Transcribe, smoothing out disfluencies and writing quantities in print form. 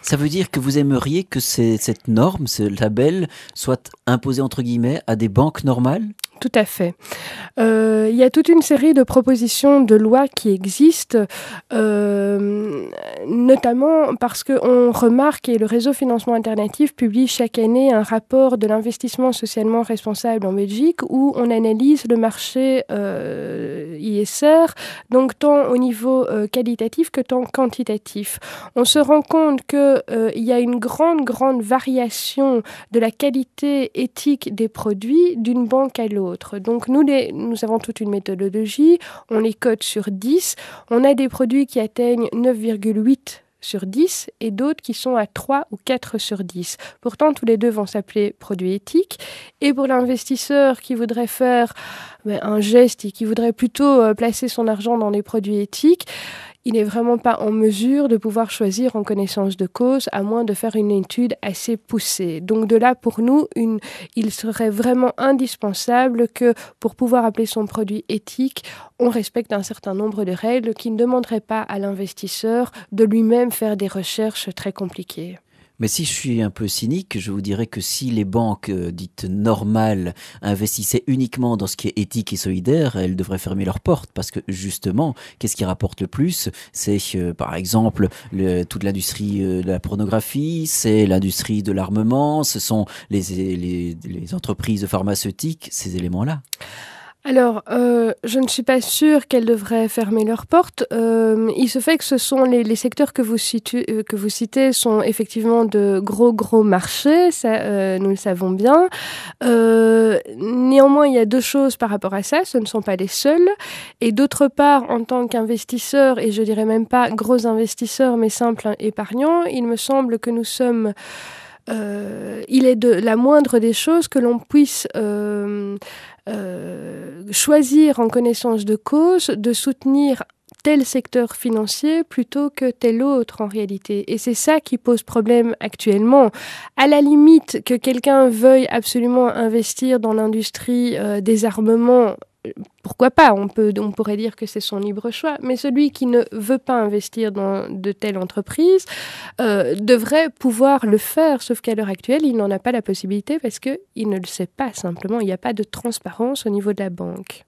Ça veut dire que vous aimeriez que cette norme, ce label, soit imposé entre guillemets à des banques normales? Tout à fait. Il y a toute une série de propositions de loi qui existent, notamment parce qu'on remarque et le réseau Financement Alternatif publie chaque année un rapport de l'investissement socialement responsable en Belgique où on analyse le marché ISR, donc tant au niveau qualitatif que tant quantitatif. On se rend compte qu'il y a une grande variation de la qualité éthique des produits d'une banque à l'autre. Donc nous avons toute une méthodologie, on les code sur 10, on a des produits qui atteignent 9,8 sur 10 et d'autres qui sont à 3 ou 4 sur 10. Pourtant, tous les deux vont s'appeler produits éthiques. Et pour l'investisseur qui voudrait faire un geste et qui voudrait plutôt placer son argent dans des produits éthiques, il n'est vraiment pas en mesure de pouvoir choisir en connaissance de cause, à moins de faire une étude assez poussée. Donc de là, pour nous, il serait vraiment indispensable que, pour pouvoir appeler son produit éthique, on respecte un certain nombre de règles qui ne demanderaient pas à l'investisseur de lui-même faire des recherches très compliquées. Mais si je suis un peu cynique, je vous dirais que si les banques dites normales investissaient uniquement dans ce qui est éthique et solidaire, elles devraient fermer leurs portes parce que justement, qu'est-ce qui rapporte le plus? C'est par exemple toute l'industrie de la pornographie, c'est l'industrie de l'armement, ce sont les entreprises pharmaceutiques, ces éléments-là. Alors, je ne suis pas sûre qu'elles devraient fermer leurs portes. Il se fait que ce sont les secteurs que vous citez sont effectivement de gros marchés, ça, nous le savons bien. Néanmoins, il y a deux choses par rapport à ça, ce ne sont pas les seuls. Et d'autre part, en tant qu'investisseur, et je dirais même pas gros investisseurs, mais simple épargnant, il me semble que nous sommes... il est de la moindre des choses que l'on puisse choisir en connaissance de cause de soutenir tel secteur financier plutôt que tel autre en réalité. Et c'est ça qui pose problème actuellement. À la limite que quelqu'un veuille absolument investir dans l'industrie des armements, pourquoi pas, on pourrait dire que c'est son libre choix, mais celui qui ne veut pas investir dans de telles entreprises devrait pouvoir le faire, sauf qu'à l'heure actuelle, il n'en a pas la possibilité parce qu'il ne le sait pas simplement, il n'y a pas de transparence au niveau de la banque.